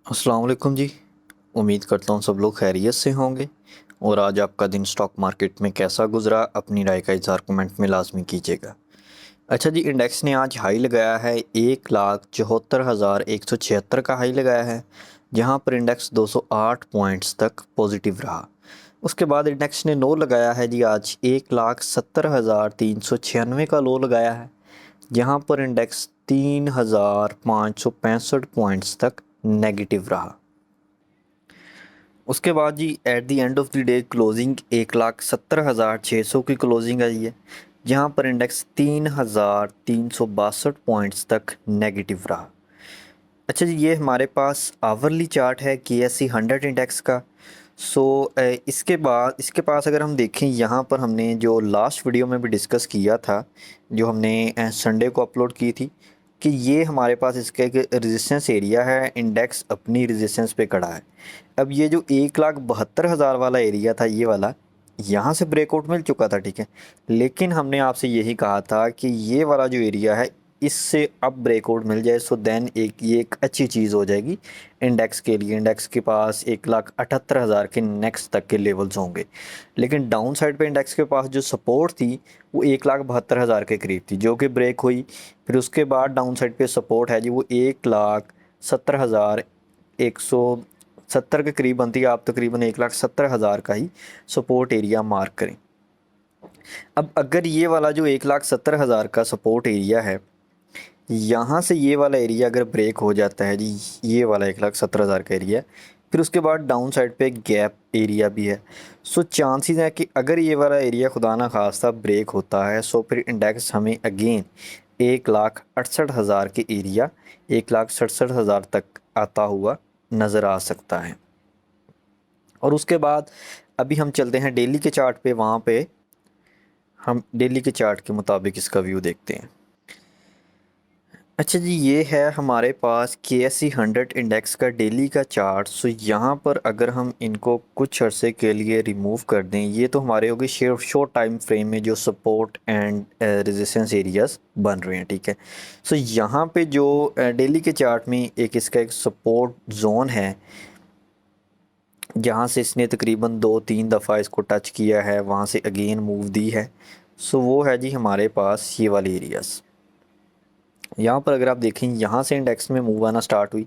अस्सलाम वालेकुम जी। उम्मीद करता हूँ सब लोग खैरियत से होंगे। और आज आपका दिन स्टॉक मार्केट में कैसा गुजरा, अपनी राय का इज़हार कमेंट में लाजमी कीजिएगा। अच्छा जी, इंडेक्स ने आज हाई लगाया है 1,74,176 का हाई लगाया है, जहाँ पर इंडेक्स 208 पॉइंट्स तक पॉजिटिव रहा। उसके बाद इंडेक्स ने लो लगाया है जी आज 1,70,396 का लो लगाया है, जहाँ पर इंडेक्स 3,565 पॉइंट्स तक नेगेटिव रहा। उसके बाद जी at the end of the day closing 1,70,600 की क्लोजिंग आई है, जहाँ पर इंडेक्स 3,362 पॉइंट्स तक नेगेटिव रहा। अच्छा जी, ये हमारे पास आवरली चार्ट है KSE 100 इंडेक्स का। सो इसके पास अगर हम देखें, यहाँ पर हमने जो लास्ट वीडियो में भी डिस्कस किया था, जो हमने संडे को अपलोड की थी, कि ये हमारे पास इसका एक रेजिस्टेंस एरिया है, इंडेक्स अपनी रेजिस्टेंस पे खड़ा है। अब ये जो 1,72,000 वाला एरिया था, ये वाला यहाँ से ब्रेकआउट मिल चुका था, ठीक है। लेकिन हमने आपसे यही कहा था कि ये वाला जो एरिया है, इससे अब ब्रेकआउट मिल जाए सो देन ये एक अच्छी चीज़ हो जाएगी इंडेक्स के लिए। इंडेक्स के पास 1,78,000 के नेक्स्ट तक के लेवल्स होंगे। लेकिन डाउन साइड पे इंडेक्स के पास जो सपोर्ट थी वो 1,72,000 के करीब थी, जो कि ब्रेक हुई। फिर उसके बाद डाउन साइड पे सपोर्ट है जी, वो 1,70,170 के करीब बनती है। आप तकरीबन 1,70,000 का ही सपोर्ट एरिया मार्क करें। अब अगर ये वाला जो 1,70,000 का सपोर्ट एरिया है, यहाँ से ये वाला एरिया अगर ब्रेक हो जाता है जी, ये वाला 1,70,000 का एरिया, फिर उसके बाद डाउन साइड पे गैप एरिया भी है। सो चांसेस है कि अगर ये वाला एरिया खुदा ना खास्ता ब्रेक होता है, सो फिर इंडेक्स हमें अगेन 1,68,000 के एरिया 1,67,000 तक आता हुआ नज़र आ सकता है। और उसके बाद अभी हम चलते हैं डेली के चार्ट पे। वहाँ पे हम डेली के चार्ट के मुताबिक इसका व्यू देखते हैं। अच्छा जी, ये है हमारे पास KSE 100 इंडेक्स का डेली का चार्ट। सो यहाँ पर अगर हम इनको कुछ अरसे के लिए रिमूव कर दें, ये तो हमारे होगी शॉर्ट टाइम फ्रेम में जो सपोर्ट एंड रेजिस्टेंस एरियाज बन रहे हैं, ठीक है। सो यहाँ पे जो डेली के चार्ट में एक इसका एक सपोर्ट जोन है, जहाँ से इसने तकरीबन 2-3 दफ़ा इसको टच किया है, वहाँ से अगेन मूव दी है। सो वो है जी हमारे पास ये वाली एरियाज़। यहाँ पर अगर आप देखें, यहाँ से इंडेक्स में मूव आना स्टार्ट हुई,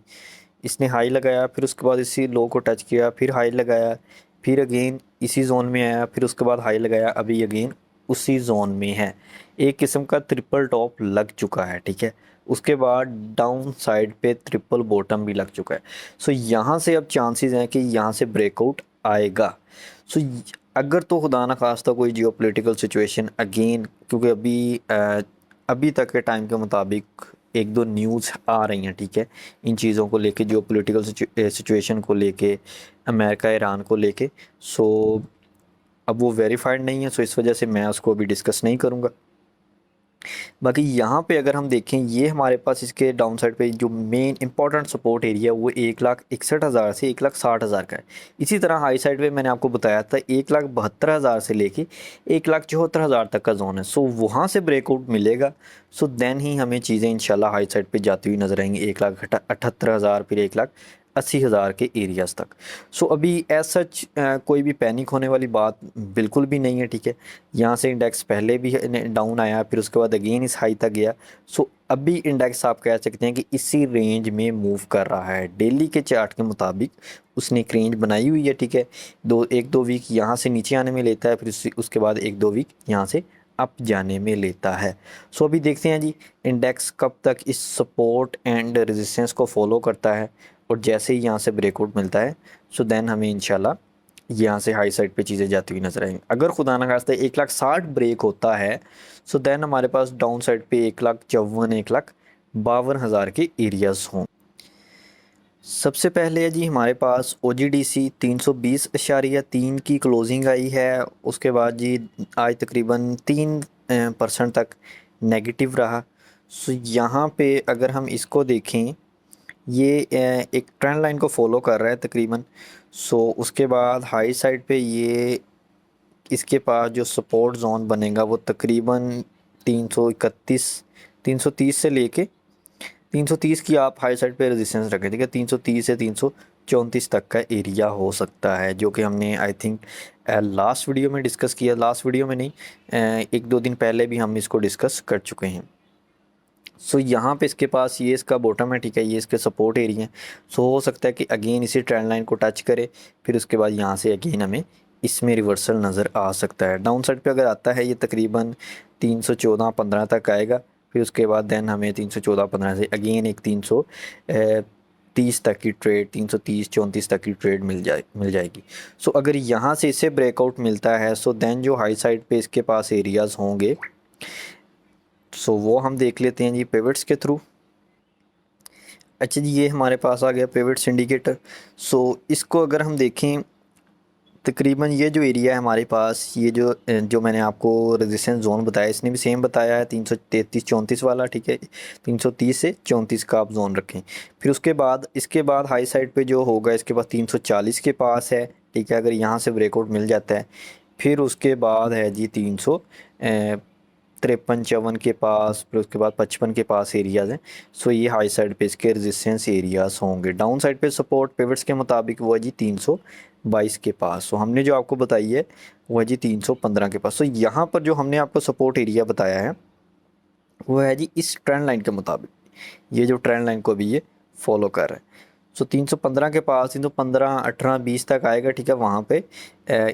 इसने हाई लगाया, फिर उसके बाद इसी लो को टच किया, फिर हाई लगाया, फिर अगेन इसी जोन में आया, फिर उसके बाद हाई लगाया, अभी अगेन उसी जोन में है। एक किस्म का ट्रिपल टॉप लग चुका है, ठीक है। उसके बाद डाउन साइड पे ट्रिपल बॉटम भी लग चुका है। सो यहाँ से अब चांसेस हैं कि यहाँ से ब्रेकआउट आएगा। सो अगर तो खुदा ना खास्ता कोई जियोपॉलिटिकल सिचुएशन अगेन, क्योंकि अभी तक के टाइम के मुताबिक एक दो न्यूज़ आ रही हैं, ठीक है, इन चीज़ों को लेके, जो पॉलिटिकल सिचुएशन को लेके, अमेरिका ईरान को लेके। सो अब वो वेरीफाइड नहीं है, सो इस वजह से मैं उसको अभी डिस्कस नहीं करूँगा। बाकी यहाँ पे अगर हम देखें, ये हमारे पास इसके डाउन साइड पे जो मेन इंपॉर्टेंट सपोर्ट एरिया वो 1,61,000 से 1,60,000 का है। इसी तरह हाई साइड पे मैंने आपको बताया था 1,72,000 से लेके 1,74,000 तक का जोन है। सो वहाँ से ब्रेकआउट मिलेगा, सो देन ही हमें चीज़ें इंशाल्लाह हाई साइड पे जाती हुई नजर आएंगी 1,78,000 फिर 1,80,000 के एरियाज़ तक। सो अभी एज सच कोई भी पैनिक होने वाली बात बिल्कुल भी नहीं है, ठीक है। यहाँ से इंडेक्स पहले भी डाउन आया, फिर उसके बाद अगेन इस हाई तक गया। सो अभी इंडेक्स आप कह सकते हैं कि इसी रेंज में मूव कर रहा है। डेली के चार्ट के मुताबिक उसने एक रेंज बनाई हुई है, ठीक है। एक दो वीक यहाँ से नीचे आने में लेता है, फिर उसके बाद एक दो वीक यहाँ से अप जाने में लेता है। सो अभी देखते हैं जी इंडेक्स कब तक इस सपोर्ट एंड रेजिस्टेंस को फॉलो करता है, और जैसे ही यहाँ से ब्रेकआउट मिलता है, सो देन हमें इंशाल्लाह यहाँ से हाई साइड पे चीज़ें जाती हुई नजर आएंगी। अगर खुदा ना खास्ता 1,60,000 ब्रेक होता है, सो देन हमारे पास डाउन साइड पे 1,54,000 1,52,000 के एरियाज हों। सबसे पहले है जी हमारे पास OGDC 320.3 की क्लोजिंग आई है। उसके बाद जी आज तकरीबन 3% तक नेगेटिव रहा। सो यहाँ पे अगर हम इसको देखें, ये एक ट्रेंड लाइन को फॉलो कर रहा है तकरीबन। सो उसके बाद हाई साइड पे ये इसके पास जो सपोर्ट जोन बनेगा वो तकरीबन 331 330 से लेके 330 की आप हाई साइड पे रेजिस्टेंस रखें, ठीक है। 330 से 334 तक का एरिया हो सकता है, जो कि हमने आई थिंक लास्ट वीडियो में डिस्कस किया। लास्ट वीडियो में नहीं, 1-2 दिन पहले भी हम इसको डिस्कस कर चुके हैं। सो यहाँ पे इसके पास ये इसका बॉटम है, ठीक है, ये इसके सपोर्ट एरिया है। सो हो सकता है कि अगेन इसी ट्रेंड लाइन को टच करे, फिर उसके बाद यहाँ से अगेन हमें इसमें रिवर्सल नज़र आ सकता है। डाउन साइड पे अगर आता है ये तकरीबन 314-15 तक आएगा, फिर उसके बाद देन हमें 314-15 से अगेन एक 330 तक की ट्रेड, 330-34 तक की ट्रेड मिल जाएगी। सो अगर यहाँ से इसे ब्रेकआउट मिलता है, सो देन जो हाई साइड पे इसके पास एरियाज़ होंगे, सो वो हम देख लेते हैं जी पिवट्स के थ्रू। अच्छा जी, ये हमारे पास आ गया पिवट्स इंडिकेटर। सो इसको अगर हम देखें, तकरीबन ये जो एरिया है हमारे पास, ये जो मैंने आपको रेजिस्टेंस जोन बताया, इसने भी सेम बताया है 333-34 वाला, ठीक है। 330 से 34 का आप जोन रखें। फिर उसके बाद इसके बाद हाई साइड पे जो होगा इसके पास 340 के पास है, ठीक है। अगर यहाँ से ब्रेकआउट मिल जाता है, फिर उसके बाद है जी 353-54 के पास, फिर उसके बाद 55 के पास एरियाज़ हैं। सो ये हाई साइड पे इसके रेजिस्टेंस एरियाज़ होंगे। डाउन साइड पे सपोर्ट पिवट्स के मुताबिक वो है जी 322 के पास। सो हमने जो आपको बताई है वो है जी 315 के पास। सो यहाँ पर जो हमने आपको सपोर्ट एरिया बताया है वो है जी इस ट्रेंड लाइन के मुताबिक, ये जो ट्रेंड लाइन को भी ये फॉलो कर रहा है। सो 315 के पास 315, 18, 20 तक आएगा, ठीक है। वहाँ पे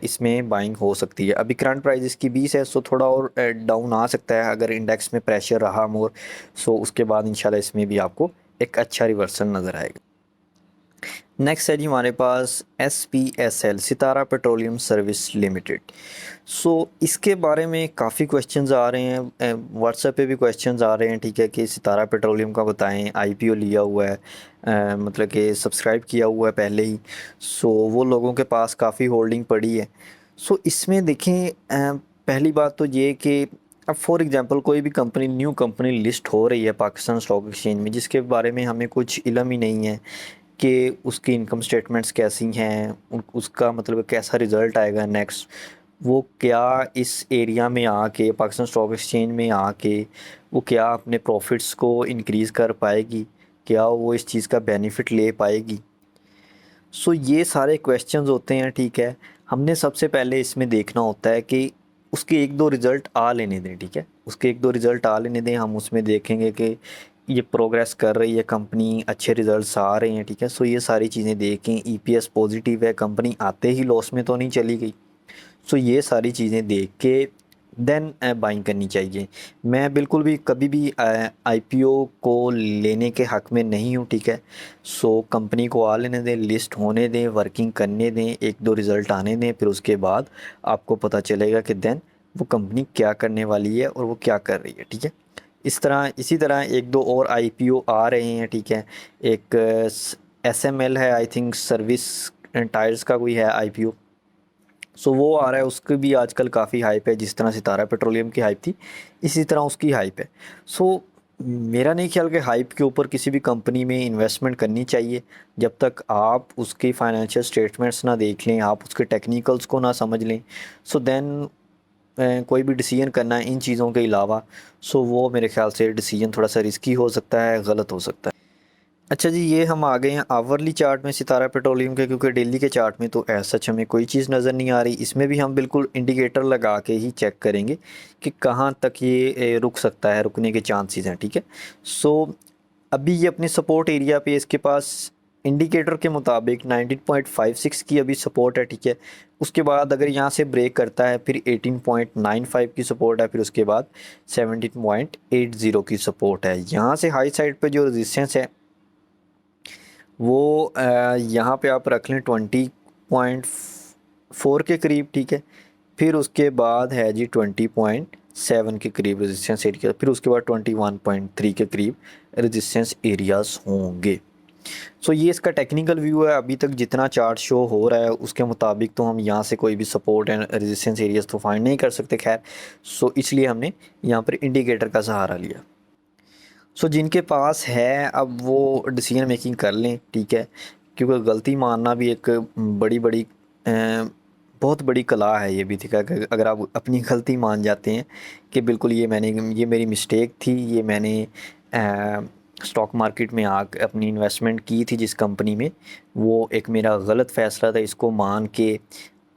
इसमें बाइंग हो सकती है। अभी करंट प्राइस इसकी 20 है, सो थोड़ा और डाउन आ सकता है अगर इंडेक्स में प्रेशर रहा मोर। सो उसके बाद इंशाल्लाह इसमें भी आपको एक अच्छा रिवर्सल नज़र आएगा। नेक्स्ट है जी हमारे पास SPSL, सितारा पेट्रोलियम सर्विस लिमिटेड। सो इसके बारे में काफ़ी क्वेश्चंस आ रहे हैं, व्हाट्सएप पे भी क्वेश्चंस आ रहे हैं, ठीक है, कि सितारा पेट्रोलियम का बताएं, IPO लिया हुआ है, मतलब कि सब्सक्राइब किया हुआ है पहले ही। सो वो लोगों के पास काफ़ी होल्डिंग पड़ी है। सो इसमें देखें, पहली बात तो ये कि अब फॉर एग्जांपल कोई भी कंपनी, न्यू कंपनी लिस्ट हो रही है पाकिस्तान स्टॉक एक्सचेंज में, जिसके बारे में हमें कुछ इल्म ही नहीं है कि उसकी इनकम स्टेटमेंट्स कैसी हैं, उसका मतलब कैसा रिज़ल्ट आएगा नेक्स्ट, वो क्या इस एरिया में आके, पाकिस्तान स्टॉक एक्सचेंज में आके वो क्या अपने प्रॉफिट्स को इंक्रीज़ कर पाएगी, क्या वो इस चीज़ का बेनिफिट ले पाएगी। सो ये सारे क्वेश्चंस होते हैं, ठीक है। हमने सबसे पहले इसमें देखना होता है कि उसके 1-2 रिज़ल्ट आ लेने दें, ठीक है। उसके 1-2 रिज़ल्ट आ लेने दें, हम उसमें देखेंगे कि ये प्रोग्रेस कर रही है कंपनी, अच्छे रिज़ल्ट्स आ रहे हैं, ठीक है। सो ये सारी चीज़ें देखें, EPS पॉजिटिव है, कंपनी आते ही लॉस में तो नहीं चली गई। सो ये सारी चीज़ें देख के देन बाइंग करनी चाहिए। मैं बिल्कुल भी कभी भी IPO को लेने के हक़ में नहीं हूँ, ठीक है। सो कंपनी को आ लेने दें, लिस्ट होने दें, वर्किंग करने दें, 1-2 रिज़ल्ट आने दें, फिर उसके बाद आपको पता चलेगा कि देन वो कंपनी क्या करने वाली है और वो क्या कर रही है, ठीक है। इसी तरह 1-2 और IPO आ रहे हैं, ठीक है। एक SML है, आई थिंक सर्विस टायर्स का कोई है IPO। सो वो आ रहा है, उसकी भी आजकल काफ़ी हाइप है, जिस तरह सितारा पेट्रोलियम की हाइप थी इसी तरह उसकी हाइप है। सो मेरा नहीं ख्याल कि हाइप के ऊपर किसी भी कंपनी में इन्वेस्टमेंट करनी चाहिए जब तक आप उसकी फाइनेंशियल स्टेटमेंट्स ना देख लें, आप उसके टेक्निकल्स को ना समझ लें। सो देन कोई भी डिसीजन करना है इन चीज़ों के अलावा, सो वो मेरे ख्याल से डिसीजन थोड़ा सा रिस्की हो सकता है, गलत हो सकता है। अच्छा जी, ये हम आ गए हैं आवरली चार्ट में सितारा पेट्रोलियम के, क्योंकि डेली के चार्ट में तो ऐसा सच हमें कोई चीज़ नज़र नहीं आ रही। इसमें भी हम बिल्कुल इंडिकेटर लगा के ही चेक करेंगे कि कहाँ तक ये रुक सकता है, रुकने के चांसेस हैं, ठीक है। सो अभी ये अपने सपोर्ट एरिया पे इसके पास इंडिकेटर के मुताबिक 19.56 की अभी सपोर्ट है, ठीक है। उसके बाद अगर यहाँ से ब्रेक करता है फिर 18.95 की सपोर्ट है, फिर उसके बाद 17.80 की सपोर्ट है। यहाँ से हाई साइड पे जो रेजिस्टेंस है वो यहाँ पे आप रख लें 20.4 के करीब, ठीक है। फिर उसके बाद है जी 20.7 के करीब रेजिस्टेंस एरिया, फिर उसके बाद 21.3 के करीब रेजिस्टेंस एरियाज़ होंगे। सो ये इसका टेक्निकल व्यू है। अभी तक जितना चार्ट शो हो रहा है उसके मुताबिक तो हम यहाँ से कोई भी सपोर्ट एंड रेजिस्टेंस एरियाज़ तो फाइंड नहीं कर सकते, खैर। सो इसलिए हमने यहाँ पर इंडिकेटर का सहारा लिया। सो जिनके पास है अब वो डिसीजन मेकिंग कर लें, ठीक है, क्योंकि गलती मानना भी एक बड़ी बड़ी बहुत बड़ी कला है ये भी, ठीक है। अगर आप अपनी गलती मान जाते हैं कि बिल्कुल ये मेरी मिस्टेक थी, ये मैंने स्टॉक मार्केट में आकर अपनी इन्वेस्टमेंट की थी जिस कंपनी में, वो एक मेरा गलत फ़ैसला था, इसको मान के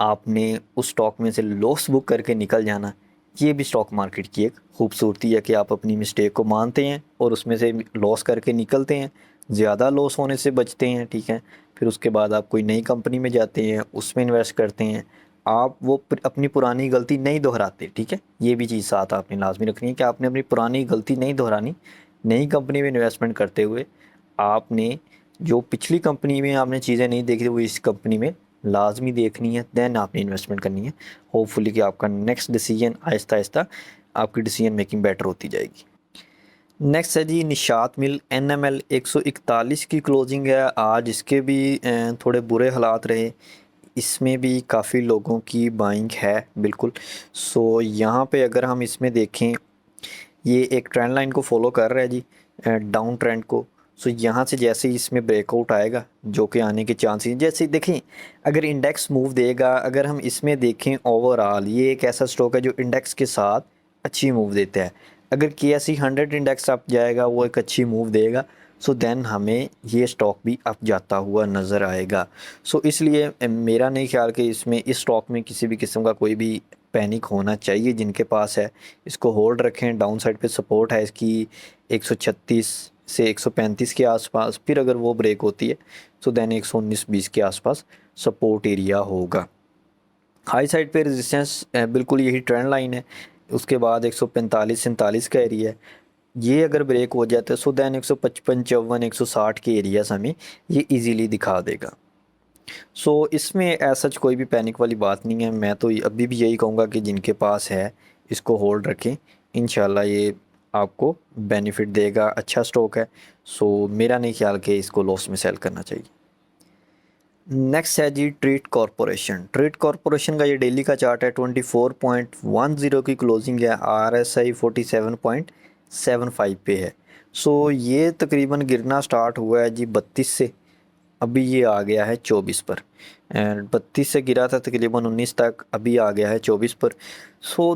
आपने उस स्टॉक में से लॉस बुक करके निकल जाना, ये भी स्टॉक मार्केट की एक खूबसूरती है कि आप अपनी मिस्टेक को मानते हैं और उसमें से लॉस करके निकलते हैं, ज़्यादा लॉस होने से बचते हैं, ठीक है। फिर उसके बाद आप कोई नई कंपनी में जाते हैं, उसमें इन्वेस्ट करते हैं, आप वो अपनी पुरानी गलती नहीं दोहराते, ठीक है। ये भी चीज़ साथ आपने लाजमी रखनी है कि आपने अपनी पुरानी गलती नहीं दोहरानी। नई कंपनी में इन्वेस्टमेंट करते हुए आपने जो पिछली कंपनी में आपने चीज़ें नहीं देखी थी वो इस कंपनी में लाजमी देखनी है, देन आपने इन्वेस्टमेंट करनी है। होपफुली कि आपका नेक्स्ट डिसीजन आहिस्ता आहिस्ता आपकी डिसीजन मेकिंग बेटर होती जाएगी। नेक्स्ट है जी निशात मिल NML 141 की क्लोजिंग है आज, इसके भी थोड़े बुरे हालात रहे, इसमें भी काफ़ी लोगों की बाइंग है बिल्कुल। सो यहाँ पे अगर हम इसमें देखें, ये एक ट्रेंड लाइन को फॉलो कर रहा है जी, डाउन ट्रेंड को। सो यहाँ से जैसे ही इसमें ब्रेकआउट आएगा, जो कि आने के चांसेस, जैसे देखें अगर इंडेक्स मूव देगा, अगर हम इसमें देखें ओवरऑल ये एक ऐसा स्टॉक है जो इंडेक्स के साथ अच्छी मूव देता है। अगर KSE 100 इंडेक्स अप जाएगा, वो एक अच्छी मूव देगा, सो देन हमें ये स्टॉक भी अप जाता हुआ नज़र आएगा। सो इसलिए मेरा नहीं ख्याल कि इसमें इस स्टॉक में किसी भी किस्म का कोई भी पैनिक होना चाहिए। जिनके पास है इसको होल्ड रखें, डाउन साइड पे सपोर्ट है इसकी 136 से 135 के आसपास, फिर अगर वो ब्रेक होती है तो देन 119-20 के आसपास सपोर्ट एरिया होगा। हाई साइड पे रेजिस्टेंस बिल्कुल यही ट्रेंड लाइन है, उसके बाद 145-47 का एरिया है, ये अगर ब्रेक हो जाता है सो देन 155-54-160 के एरियाज हमें ये इजीली दिखा देगा। सो इसमें ऐसा कोई भी पैनिक वाली बात नहीं है। मैं तो अभी भी यही कहूँगा कि जिनके पास है इसको होल्ड रखें, इंशाल्लाह ये आपको बेनिफिट देगा, अच्छा स्टॉक है। सो मेरा नहीं ख्याल कि इसको लॉस में सेल करना चाहिए। नेक्स्ट है जी ट्रीट कॉरपोरेशन। ट्रीट कॉरपोरेशन का ये डेली का चार्ट है, 24.10 की क्लोजिंग है, RSI 47.75 पे है। सो ये तकरीबन गिरना स्टार्ट हुआ है जी 32 से, अभी ये आ गया है 24 पर, एंड 32 से गिरा था तकरीबन 19 तक, अभी आ गया है 24 पर। सो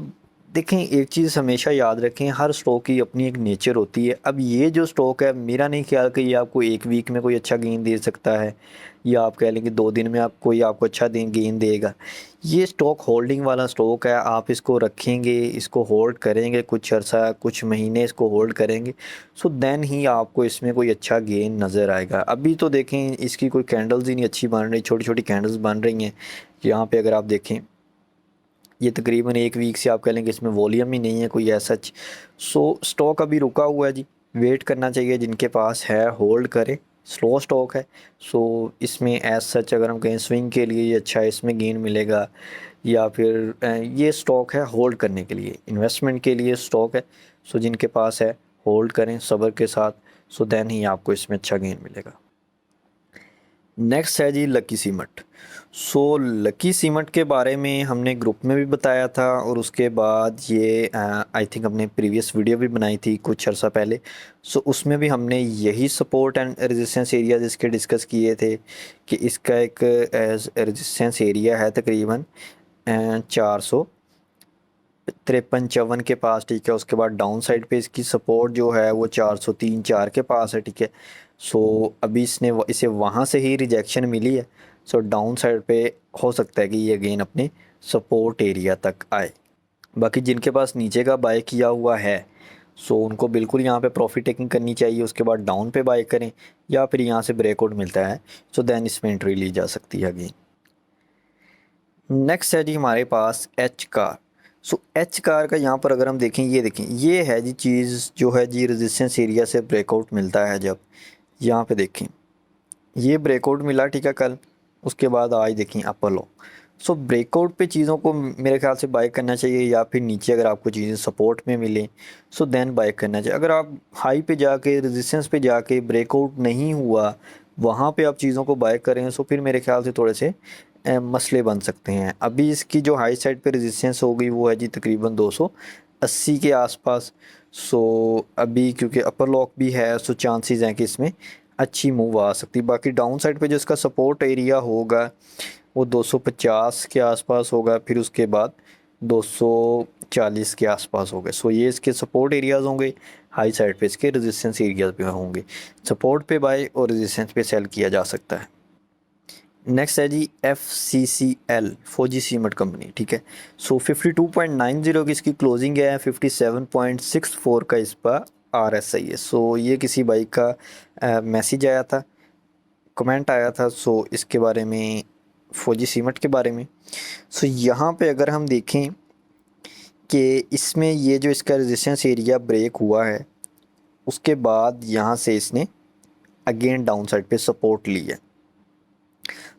देखें एक चीज़ हमेशा याद रखें, हर स्टॉक की अपनी एक नेचर होती है। अब ये जो स्टॉक है, मेरा नहीं ख्याल कि ये आपको एक वीक में कोई अच्छा गेन दे सकता है, या आप कह लें कि 2 दिन में आप कोई आपको अच्छा गेन देगा। ये स्टॉक होल्डिंग वाला स्टॉक है, आप इसको रखेंगे, इसको होल्ड करेंगे कुछ अर्सा, कुछ महीने इसको होल्ड करेंगे, सो देन ही आपको इसमें कोई अच्छा गेन नज़र आएगा। अभी तो देखें इसकी कोई कैंडल्स ही नहीं अच्छी बन रही, छोटी छोटी कैंडल्स बन रही हैं। यहाँ पे अगर आप देखें ये तकरीबन एक वीक से आप कह लेंगे इसमें वॉल्यूम ही नहीं है कोई ऐसा। सो स्टॉक अभी रुका हुआ है जी, वेट करना चाहिए, जिनके पास है होल्ड करें, स्लो स्टॉक है। सो इसमें एज सच अगर हम कहें स्विंग के लिए ये अच्छा है, इसमें गेन मिलेगा, या फिर ये स्टॉक है होल्ड करने के लिए, इन्वेस्टमेंट के लिए स्टॉक है। सो जिनके पास है होल्ड करें सब्र के साथ, सो देन ही आपको इसमें अच्छा गेन मिलेगा। नेक्स्ट है जी lucky cement. So lucky cement के बारे में हमने ग्रुप में भी बताया था, और उसके बाद ये आई थिंक हमने प्रीवियस वीडियो भी बनाई थी कुछ अर्सा पहले। सो उसमें भी हमने यही सपोर्ट एंड रेजिस्टेंस एरिया इसके डिस्कस किए थे कि इसका एक रेजिस्टेंस एरिया है तकरीबन 453-54 के पास, ठीक है। उसके बाद डाउन साइड पे इसकी सपोर्ट जो है वो 403-4 के पास है, ठीक है। सो अभी इसे वहाँ से ही रिजेक्शन मिली है। सो डाउन साइड पे हो सकता है कि ये अगेन अपने सपोर्ट एरिया तक आए। बाकी जिनके पास नीचे का बाय किया हुआ है, सो उनको बिल्कुल यहाँ पे प्रॉफिट टेकिंग करनी चाहिए, उसके बाद डाउन पे बाय करें, या फिर यहाँ से ब्रेकआउट मिलता है सो देन इसमें एंट्री ली जा सकती है अगेन। नेक्स्ट है जी हमारे पास H car. So H car का यहाँ पर अगर हम देखें, ये देखें ये है जी चीज़ जो है जी रेजिस्टेंस एरिया से ब्रेकआउट मिलता है। जब यहाँ पे देखें ये ब्रेकआउट मिला, ठीक है, कल, उसके बाद आज देखें अपर लो। सो ब्रेकआउट पे चीज़ों को मेरे ख्याल से बाय करना चाहिए, या फिर नीचे अगर आपको चीज़ें सपोर्ट में मिलें सो देन बाय करना चाहिए। अगर आप हाई पे जाके रेजिस्टेंस पे जाके ब्रेकआउट नहीं हुआ, वहाँ पे आप चीज़ों को बाय करें, सो फिर मेरे ख्याल से थोड़े से मसले बन सकते हैं। अभी इसकी जो हाई साइड पे रेजिस्टेंस हो गई वो है जी तकरीबन 280 के आसपास। सो अभी क्योंकि अपर लॉक भी है, सो चांसेस हैं कि इसमें अच्छी मूव आ सकती है। बाकी डाउन साइड पे जो इसका सपोर्ट एरिया होगा वो 250 के आसपास होगा, फिर उसके बाद 240 के आसपास होगा। सो ये इसके सपोर्ट एरियाज़ होंगे। हाई साइड पे इसके रेजिस्टेंस एरियाज पे होंगे। सपोर्ट पे बाय और रेजिस्टेंस पे सेल किया जा सकता है। नेक्स्ट है जी FCCL, फौजी सीमेंट कंपनी, ठीक है। सो 52.90 की इसकी क्लोजिंग है, 57.64 का इस पर RSI है। सो ये किसी भाई का मैसेज आया था, कमेंट आया था, सो इसके बारे में, फौजी सीमेंट के बारे में। सो यहाँ पे अगर हम देखें कि इसमें ये जो इसका रेजिस्टेंस एरिया ब्रेक हुआ है, उसके बाद यहाँ से इसने अगेन डाउन साइड पे सपोर्ट ली है।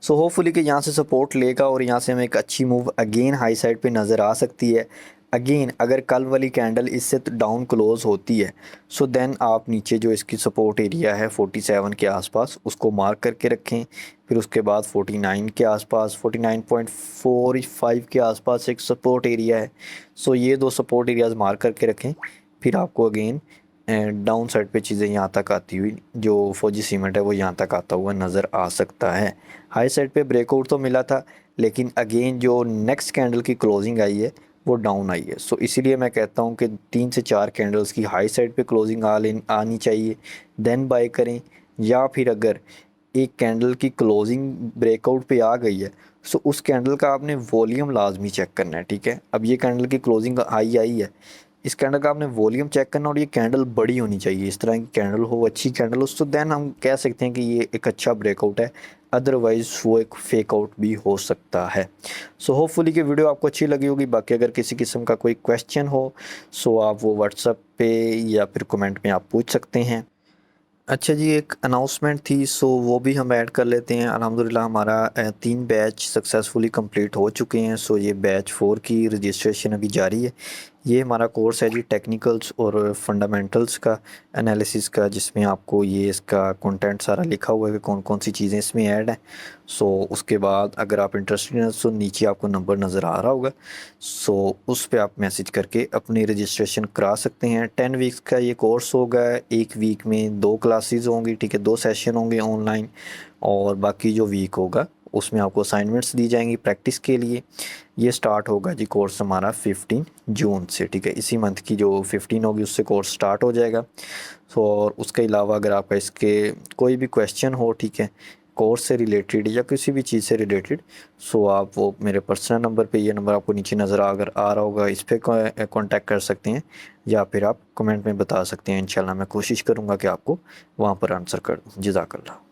सो होपफुली कि यहाँ से सपोर्ट लेगा और यहाँ से हमें एक अच्छी मूव अगेन हाई साइड पे नज़र आ सकती है। अगेन अगर कल वाली कैंडल इससे डाउन क्लोज होती है, सो देन आप नीचे जो इसकी सपोर्ट एरिया है 47 के आसपास, उसको मार्क करके रखें। फिर उसके बाद 49 के आसपास, 49.45 के आसपास एक सपोर्ट एरिया है। सो ये दो सपोर्ट एरियाज मार्क करके रखें। फिर आपको अगेन डाउन साइड पे चीज़ें यहाँ तक आती हुई, जो फौजी सीमेंट है वो यहाँ तक आता हुआ नज़र आ सकता है। हाई साइड पे ब्रेकआउट तो मिला था, लेकिन अगेन जो नेक्स्ट कैंडल की क्लोजिंग आई है वो डाउन आई है। सो इसीलिए मैं कहता हूँ कि 3 से 4 कैंडल्स की हाई साइड पे क्लोजिंग आनी चाहिए, देन बाय करें। या फिर अगर एक कैंडल की क्लोजिंग ब्रेकआउट पे आ गई है, सो उस कैंडल का आपने वॉल्यूम लाजमी चेक करना है, ठीक है। अब ये कैंडल की क्लोजिंग हाई आई है, इस कैंडल का आपने वॉल्यूम चेक करना, और ये कैंडल बड़ी होनी चाहिए, इस तरह की कैंडल हो, अच्छी कैंडल हो, तो देन हम कह सकते हैं कि ये एक अच्छा ब्रेकआउट है। अदरवाइज़ वो एक फेक आउट भी हो सकता है। सो होपफुली कि वीडियो आपको अच्छी लगी होगी। बाकी अगर किसी किस्म का कोई क्वेश्चन हो, सो आप वो व्हाट्सएप पे या फिर कमेंट में आप पूछ सकते हैं। अच्छा जी, एक अनाउंसमेंट थी, सो वो भी हम ऐड कर लेते हैं। अल्हम्दुलिल्लाह हमारा 3 बैच सक्सेसफुली कंप्लीट हो चुके हैं। सो ये बैच 4 की रजिस्ट्रेशन अभी जारी है। ये हमारा कोर्स है जी टेक्निकल्स और फंडामेंटल्स का एनालिसिस का, जिसमें आपको ये इसका कंटेंट सारा लिखा हुआ है कि कौन कौन सी चीज़ें इसमें ऐड हैं। सो उसके बाद अगर आप इंटरेस्टेड हैं, सो नीचे आपको नंबर नज़र आ रहा होगा, सो उस पर आप मैसेज करके अपनी रजिस्ट्रेशन करा सकते हैं। 10 वीक्स का ये कोर्स होगा। एक वीक में 2 क्लासेस होंगी, ठीक है, 2 सेशन होंगे ऑनलाइन, और बाकी जो वीक होगा उसमें आपको असाइनमेंट्स दी जाएंगी प्रैक्टिस के लिए। ये स्टार्ट होगा जी कोर्स हमारा 15 जून से, ठीक है। इसी मंथ की जो 15 होगी उससे कोर्स स्टार्ट हो जाएगा। सो और उसके अलावा अगर आपका इसके कोई भी क्वेश्चन हो, ठीक है, कोर्स से रिलेटेड या किसी भी चीज़ से रिलेटेड, सो आप वो मेरे पर्सनल नंबर पे, ये नंबर आपको नीचे नज़र अगर आ रहा होगा, इस पर कांटेक्ट कर सकते हैं, या फिर आप कमेंट में बता सकते हैं। इंशाल्लाह मैं कोशिश करूँगा कि आपको वहाँ पर आंसर कर दूँ। जज़ाकल्लाह।